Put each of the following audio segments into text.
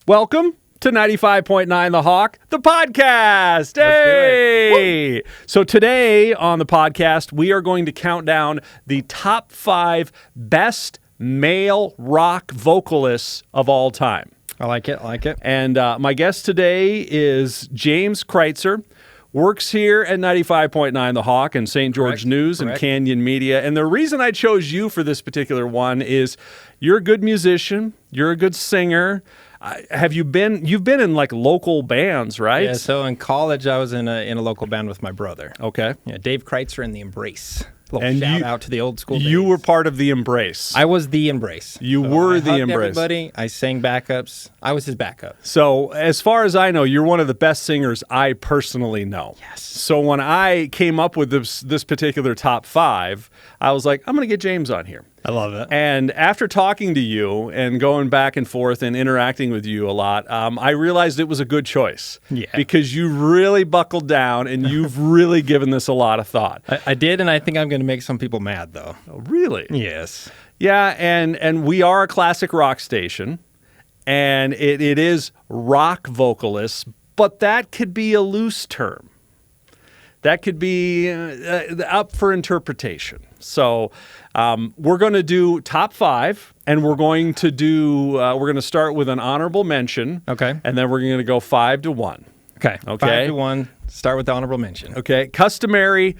Welcome to 95.9 The Hawk, the podcast. Hey! So today on the podcast, we are going to count down the top 5 best male rock vocalists of all time. I like it. And my guest today is James Kreitzer. Works here at 95.9 The Hawk and St. George News and Canyon Media. And the reason I chose you for this particular one is you're a good musician. You're a good singer. You've been in like local bands, right? Yeah, so in college I was in a local band with my brother. Okay. Yeah, Dave Kreitzer and the Embrace. Shout out to the old school days. You were part of the Embrace. I was the Embrace. You were the Embrace. Everybody. I sang backups. I was his backup. So as far as I know, you're one of the best singers I personally know. Yes. So when I came up with this particular top 5, I was like, I'm going to get James on here. I love it. And after talking to you and going back and forth and interacting with you a lot, I realized it was a good choice. Yeah. Because you really buckled down and you've really given this a lot of thought. I did, and I think I'm going to make some people mad, though. Oh, really? Yes. Yeah, and we are a classic rock station, and it is rock vocalists, but that could be a loose term. That could be up for interpretation. So we're going to do top 5, and we're going to start with an honorable mention. Okay. And then we're going to go 5 to 1. Okay. Okay. 5 to 1. Start with the honorable mention. Okay. Customary.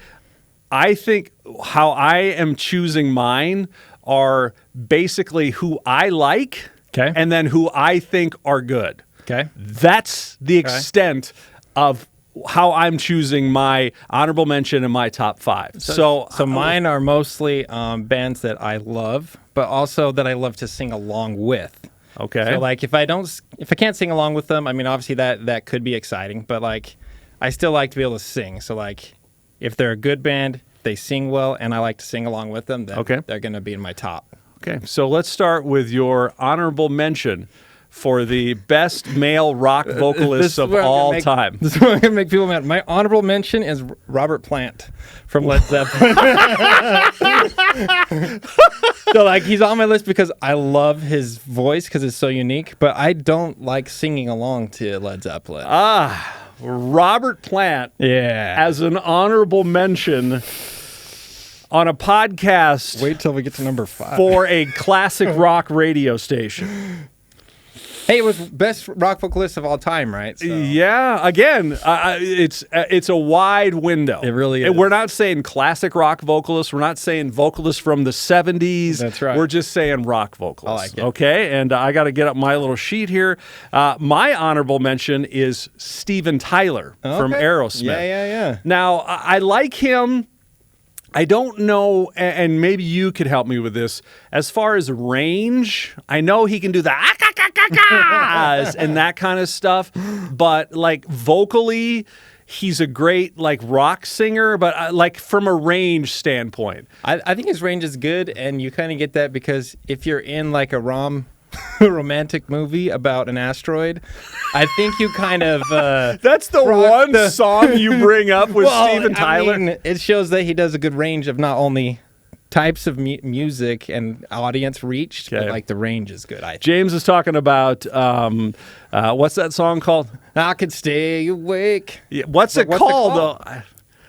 I think how I am choosing mine are basically who I like, Okay. and then who I think are good. Okay. That's the extent of how I'm choosing my honorable mention and my top 5. So mine are mostly bands that I love, but also that I love to sing along with. Okay. So like if I can't sing along with them, I mean obviously that could be exciting, but like I still like to be able to sing. So like if they're a good band, they sing well, and I like to sing along with them, then they're going to be in my top. Okay. So let's start with your honorable mention for the best male rock vocalist of all time. This is what I'm going to make people mad. My honorable mention is Robert Plant from Led Zeppelin. So, like, he's on my list because I love his voice because it's so unique, but I don't like singing along to Led Zeppelin. Robert Plant as an honorable mention on a podcast. Wait till we get to number 5. For a classic rock radio station. Hey, it was best rock vocalist of all time, right? So. Yeah. Again, it's a wide window. It really is. We're not saying classic rock vocalists. We're not saying vocalists from the 70s. That's right. We're just saying rock vocalists. I like it. Okay. And I got to get up my little sheet here. My honorable mention is Steven Tyler from Aerosmith. Yeah. Now, I like him. I don't know, and maybe you could help me with this. As far as range, I know he can do the and that kind of stuff, but like vocally, he's a great like rock singer, but like from a range standpoint. I think his range is good, and you kind of get that because if you're in like a romantic movie about an asteroid, I think you kind of that's the one song you bring up with Steven Tyler. I mean, it shows that he does a good range of not only types of music and audience reached, but like the range is good. I think. James is talking about what's that song called? I Could Stay Awake. Yeah, what's it called?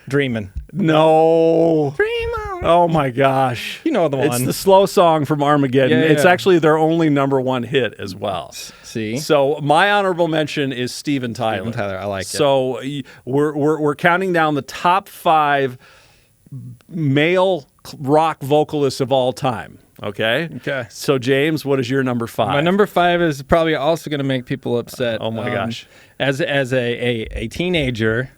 Dreamin'. No. Dream on. Oh my gosh. You know the one. It's the slow song from Armageddon. Yeah. It's actually their only number 1 hit as well. See? So my honorable mention is Steven Tyler. Steven Tyler, I like it. So we're counting down the top 5 male rock vocalists of all time. Okay? Okay. So James, what is your number 5? My number 5 is probably also going to make people upset. Oh my gosh. As a teenager,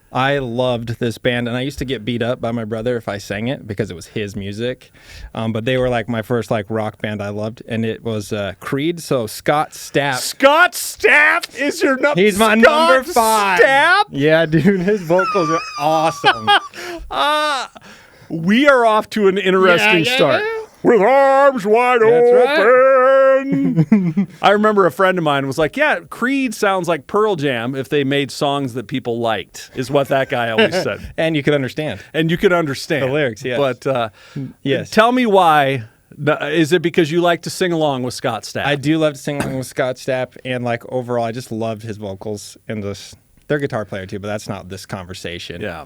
I loved this band, and I used to get beat up by my brother if I sang it because it was his music. But they were like my first like rock band I loved, and it was Creed. So Scott Stapp. Scott Stapp is your number. He's my number 5. Stapp? Yeah, dude, his vocals are awesome. We are off to an interesting start. Yeah. With arms wide That's open. I remember a friend of mine was like, yeah, Creed sounds like Pearl Jam if they made songs that people liked, is what that guy always said. And you could understand. And you could understand. The lyrics, yes. But yes. Tell me why Is it because you like to sing along with Scott Stapp? I do love to sing along with Scott Stapp, and like overall, I just loved his vocals and they're a guitar player too, but that's not this conversation. Yeah.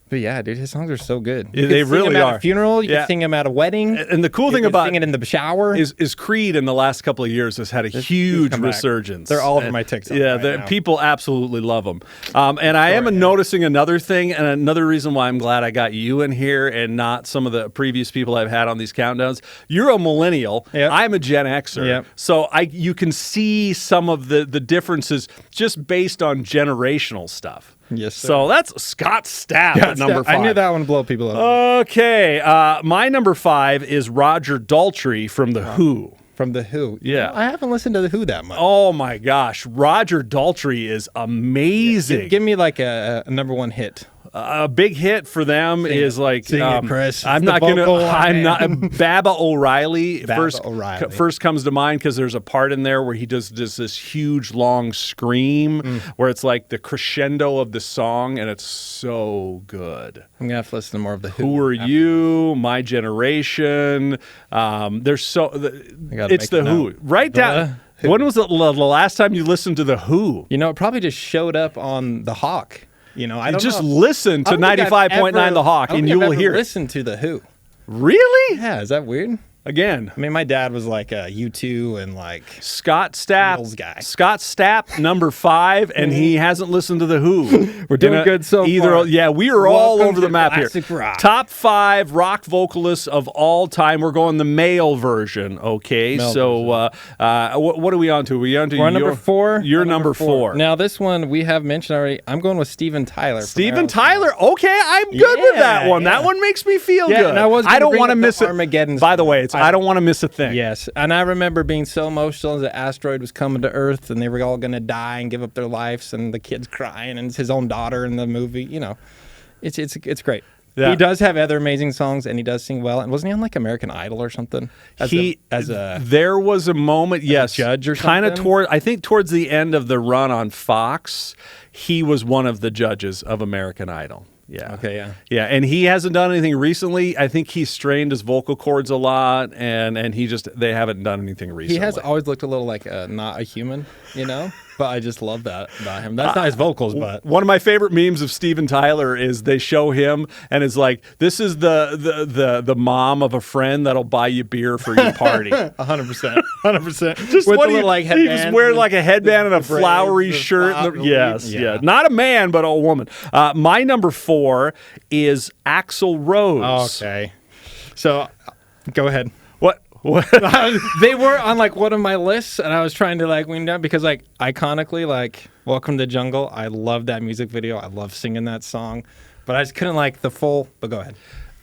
But yeah, dude, his songs are so good. Yeah, they really at are. A funeral, you can sing them at a wedding. And the cool thing you about sing it in the shower is Creed in the last couple of years has had a huge resurgence. They're all over my TikTok. Yeah, right now. people absolutely love them. And I am noticing another thing, and another reason why I'm glad I got you in here and not some of the previous people I've had on these countdowns. You're a millennial. Yep. I'm a Gen Xer. Yep. So you can see some of the differences just based on generational stuff. Yes, sir. So that's Scott Stapp at number 5. I knew that one would blow people up. Okay. My number 5 is Roger Daltrey from The Who. From The Who. Yeah. I haven't listened to The Who that much. Oh, my gosh. Roger Daltrey is amazing. Give me like a number one hit. A big hit for them is like Sing it, Chris. I'm It's not the gonna. vocal I'm not. line. Baba O'Reilly O'Reilly. first comes to mind because there's a part in there where he does this huge long scream where it's like the crescendo of the song, and it's so good. I'm gonna have to listen to more of The Who. Who are you? My generation. There's it's The Who. Write down. Who. When was the last time you listened to The Who? You know, it probably just showed up on The Hawk. You know, I don't Just know. listen to 95.9 The Hawk, and you will hear it. Listen to The Who. Really? Yeah, is that weird? Again, I mean, my dad was like a U2 and like Scott Stapp. Beatles guy. Scott Stapp, number 5, and he hasn't listened to The Who. We're doing good so far. Yeah, we are all Welcome over the to map here. classic rock. Top 5 rock vocalists of all time. We're going the male version, okay? What are we on to? Are we on to We're on number 4. You're number 4. Now, this one we have mentioned already. I'm going with Steven Tyler. Steven Tyler. Okay, I'm good with that one. Yeah. That one makes me feel good. And I don't want to miss it. Armageddon. By the way, I don't want to miss a thing. Yes, and I remember being so emotional as the asteroid was coming to Earth, and they were all going to die and give up their lives, and the kid's crying, and it's his own daughter in the movie. You know, it's great. Yeah. He does have other amazing songs, and he does sing well. And wasn't he on like American Idol or something? There was a moment, yes, judge or kind of something? I think towards the end of the run on Fox, he was one of the judges of American Idol. Yeah. Okay, yeah. Yeah, and he hasn't done anything recently. I think he's strained his vocal cords a lot, and they haven't done anything recently. He has always looked a little like not a human, you know? But I just love that about him. That's not his vocals, but one of my favorite memes of Steven Tyler is they show him and it's like, this is the mom of a friend that'll buy you beer for your party. 100%. 100%. Just with what the little, like, he headband. just wears like a headband and a braids, flowery the shirt. flower- Yes, yeah. yeah. Not a man, but a woman. My number 4 is Axl Rose. Okay. So, go ahead. What? They were on like one of my lists, and I was trying to like wean down because like iconically, like Welcome to the Jungle. I love that music video. I love singing that song, but I just couldn't like the full. But go ahead.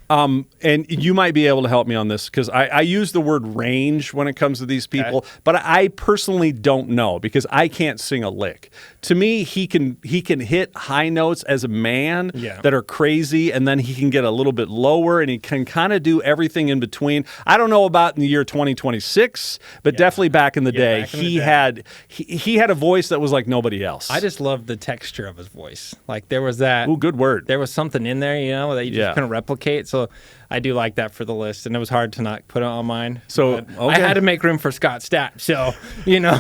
And you might be able to help me on this because I use the word range when it comes to these people, but I personally don't know because I can't sing a lick. To me, he can hit high notes as a man that are crazy, and then he can get a little bit lower, and he can kind of do everything in between. I don't know about in the year 2026, but definitely back in the day, he had a voice that was like nobody else. I just love the texture of his voice. Like there was that. Ooh, good word. There was something in there, you know, that you just couldn't replicate. So I do like that for the list, and it was hard to not put it on mine. So I had to make room for Scott Stapp. So you know,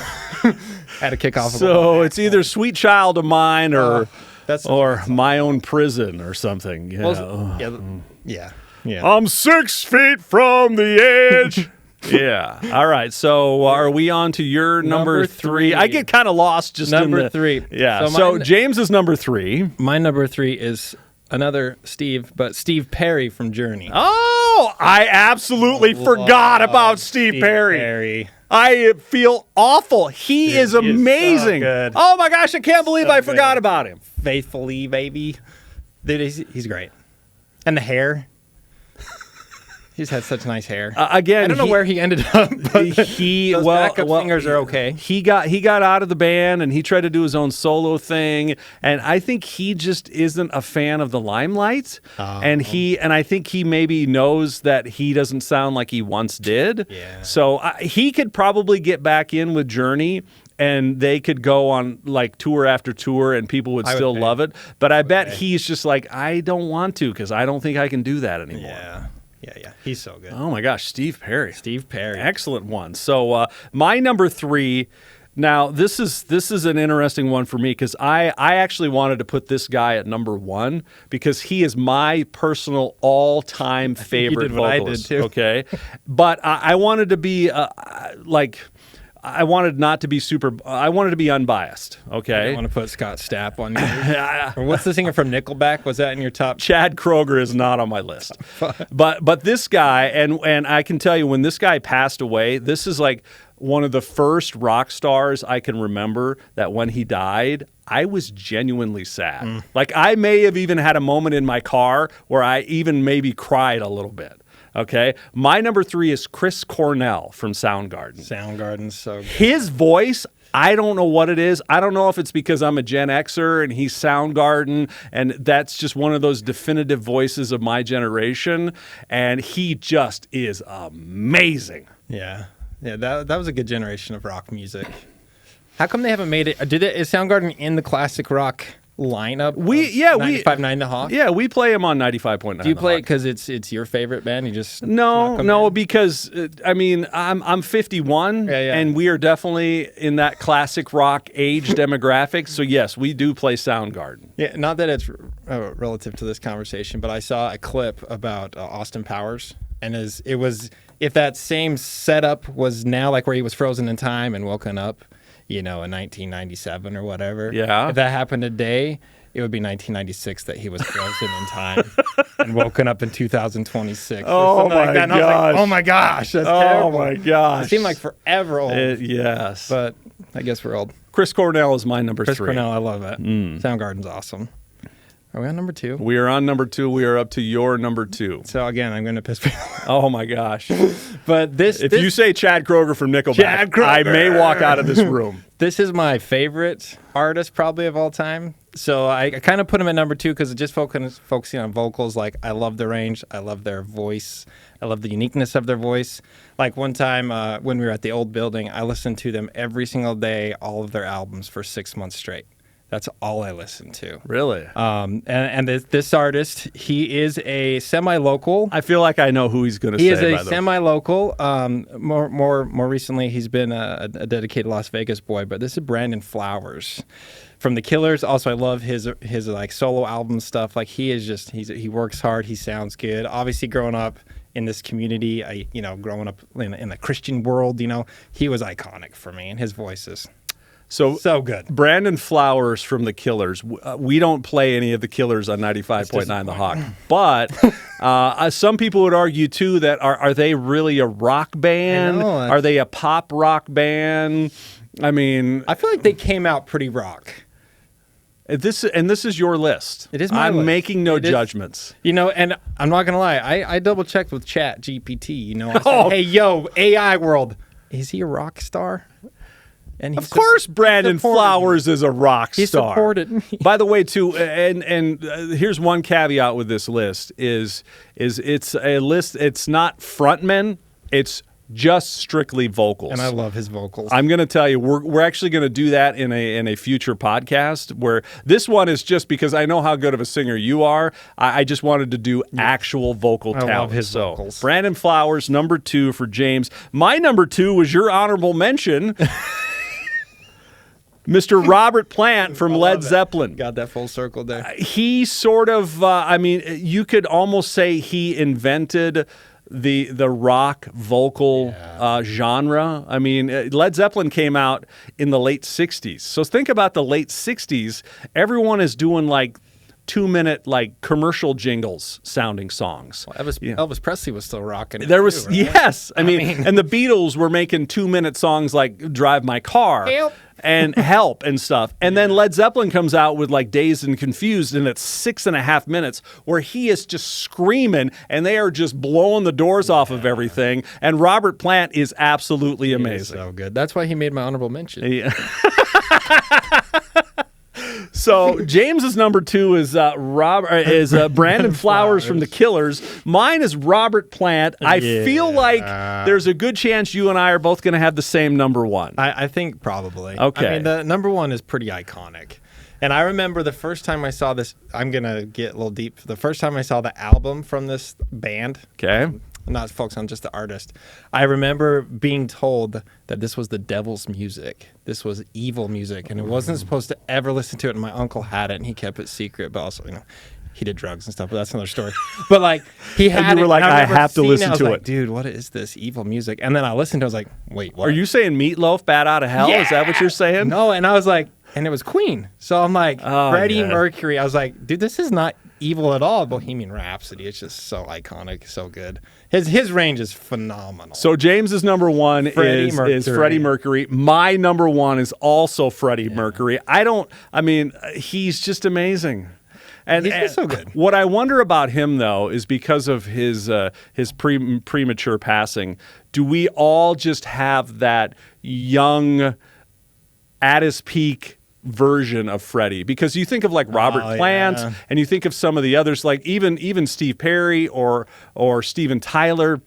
had to kick off. So it's either "Sweet Child of Mine" or that's "My Own Prison" or something. You know? Yeah. I'm 6 feet from the edge. Yeah. All right. So are we on to your number 3? I get kind of lost just number in the 3. Yeah. So James is number 3. My number 3 is another Steve, but Steve Perry from Journey. Oh, I absolutely forgot about Steve Perry. I feel awful. He is amazing. So good. Oh my gosh, I can't believe I forgot about him. Faithfully, baby. Dude, he's great. And the hair. He's had such nice hair. Again, I don't know where he ended up, but those backup singers are okay. He got out of the band and he tried to do his own solo thing, and I think he just isn't a fan of the limelight. And I think he maybe knows that he doesn't sound like he once did. Yeah. So he could probably get back in with Journey, and they could go on like tour after tour and people would still love it. But I bet he's just like, I don't want to because I don't think I can do that anymore. Yeah. Yeah. He's so good. Oh my gosh, Steve Perry. Steve Perry. Excellent one. So my number 3. Now this is an interesting one for me because I actually wanted to put this guy at number 1 because he is my personal all-time favorite you did what vocalist. I did too. Okay, but I wanted to be I wanted not to be I wanted to be unbiased. Okay, I want to put Scott Stapp on you. Or what's the singer from Nickelback? Was that in your top? Chad Kroeger is not on my list. but this guy, and I can tell you when this guy passed away, this is like one of the first rock stars I can remember that when he died, I was genuinely sad. Like I may have even had a moment in my car where I even maybe cried a little bit. Okay. My number 3 is Chris Cornell from Soundgarden. Soundgarden's so good. His voice, I don't know what it is. I don't know if it's because I'm a Gen Xer and he's Soundgarden, and that's just one of those definitive voices of my generation. And he just is amazing. Yeah. That was a good generation of rock music. How come they haven't made it? Is Soundgarden in the classic rock lineup? 95.9 The Hawk. Yeah, we play him on 95.9. Do you play it because it's your favorite band? You just no, because I mean I'm 51, and we are definitely in that classic rock age demographic. So yes, we do play Soundgarden. Yeah, not that it's relative to this conversation, but I saw a clip about Austin Powers, and if that same setup was now like where he was frozen in time and woken up, in 1997 or whatever. Yeah. If that happened today, it would be 1996 that he was frozen in time and woken up in 2026. Oh my gosh. Like, oh my gosh. That's terrible. Oh my gosh. It seemed like forever old. Yes. But I guess we're old. Chris Cornell is my number 3. Chris Cornell, I love it. Soundgarden's awesome. Are we on number 2? We are on number 2. We are up to your number 2. So again, I'm going to piss people off. Oh my gosh. But if you say Chad Kroeger from Nickelback, I may walk out of this room. This is my favorite artist probably of all time. So I kind of put him at number 2 because it just focusing on vocals. Like I love the range. I love their voice. I love the uniqueness of their voice. Like one time when we were at the old building, I listened to them every single day, all of their albums for 6 months straight. That's all I listened to. Really? And this artist, he is a semi-local. I feel like I know who he's going to say. He is a semi-local. More recently, he's been a dedicated Las Vegas boy. But this is Brandon Flowers from The Killers. Also, I love his like solo album stuff. Like he works hard. He sounds good. Obviously, growing up in this community, growing up in the Christian world, he was iconic for me, and his voice is so good. Brandon Flowers from The Killers. We don't play any of The Killers on 95.9 The Hawk. But some people would argue, too, that are they really a rock band? Are they a pop rock band? I mean, I feel like they came out pretty rock. This is your list. It is my list. I'm making no judgments. And I'm not going to lie. I double-checked with Chat GPT. I said, hey, yo, AI world, is he a rock star? And of course, Brandon Flowers is a rock star. He supported me. By the way, too, and here's one caveat with this list is it's a list. It's not frontmen. It's just strictly vocals. And I love his vocals. I'm going to tell you, we're actually going to do that in a future podcast. Where this one is just because I know how good of a singer you are. I just wanted to do actual vocal talent. I love his vocals. Brandon Flowers, number 2 for James. My number 2 was your honorable mention. Mr. Robert Plant from Led Zeppelin. Got that full circle there. He sort of, you could almost say he invented the rock vocal genre. I mean, Led Zeppelin came out in the late 60s. So think about the late 60s. Everyone is doing like 2-minute like commercial jingles sounding songs. Well, Elvis Presley was still rocking it. There was too, right? Yes. I mean, and the Beatles were making 2-minute songs like Drive My Car. Help. And Help and stuff. And then Led Zeppelin comes out with like Dazed and Confused, and it's 6.5 minutes where he is just screaming and they are just blowing the doors off of everything. And Robert Plant is absolutely amazing. So good. That's why he made my honorable mention. Yeah. So James's number 2 is Brandon Flowers from The Killers. Mine is Robert Plant. I feel like there's a good chance you and I are both going to have the same number 1. I think probably. Okay. I mean, the number 1 is pretty iconic. And I remember the first time I saw this, I'm going to get a little deep. The first time I saw the album from this band, Okay. I'm not focused on just the artist, I remember being told that this was the devil's music. This was evil music, and it wasn't supposed to ever listen to it. And my uncle had it, and he kept it secret, but also, he did drugs and stuff, but that's another story. But like, he had And you were it, like, and I remember have to seeing listen I was to like, it. Dude, what is this evil music? And then I listened to it, I was like, wait, what? Are you saying Meatloaf, Bat Out of Hell? Is that what you're saying? No, and I was like, and it was Queen. So I'm like, Oh, Freddie yeah. Mercury. I was like, dude, this is not evil at all. Bohemian Rhapsody. It's just so iconic, so good. His range is phenomenal. So James's number one Freddie is Mercury. Freddie Mercury. My number one is also Freddie Mercury. He's just amazing. And, He's just so good. What I wonder about him, though, is because of his premature passing, do we all just have that young, at his peak version of Freddie? Because you think of like Robert Plant, yeah. and you think of some of the others, like even Steve Perry or Steven Tyler.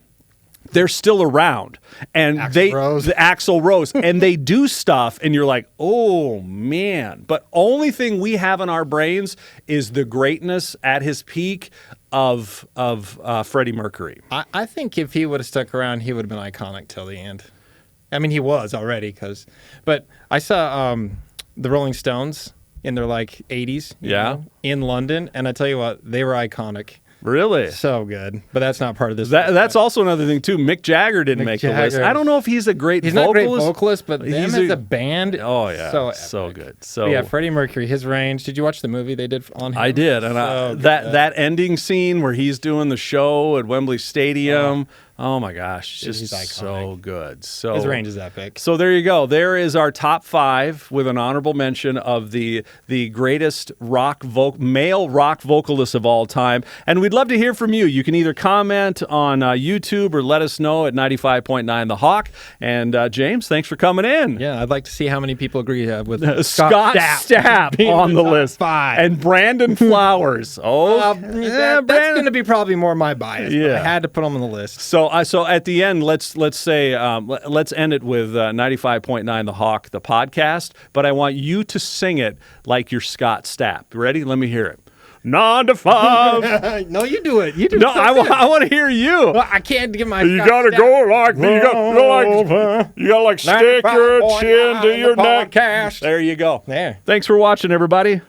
They're still around, and the Axl Rose, and they do stuff, and you're like, oh man. But only thing we have in our brains is the greatness at his peak of Freddie Mercury. I think if he would have stuck around, he would have been iconic till the end. I mean, he was already, but I saw the Rolling Stones in their like 80s, in London, and I tell you what, they were iconic. Really? So good. But that's not part of this. That's also another thing, too. Mick Jagger didn't make the list. I don't know if he's a great vocalist. He's not a great vocalist, but them as a band. Oh, yeah. So good. But yeah, Freddie Mercury, his range. Did you watch the movie they did on him? I did. And that ending scene where he's doing the show at Wembley Stadium. Oh my gosh, just so good. So his range is epic. So there you go. There is our top 5 with an honorable mention of the greatest male rock vocalists of all time. And we'd love to hear from you. You can either comment on YouTube or let us know at 95.9 The Hawk. And James, thanks for coming in. Yeah, I'd like to see how many people agree with Scott Stapp on the list. 5. And Brandon Flowers. That's going to be probably more my bias. Yeah. I had to put him on the list. So at the end, let's say let's end it with 95.9 The Hawk, the podcast. But I want you to sing it like you're Scott Stapp. Ready? Let me hear it. 9 to 5. No, you do it. You do. No, I want to hear you. Well, I can't give my. You gotta go like you gotta stick your chin to your neck. Podcast. There you go. There. Thanks for watching, everybody.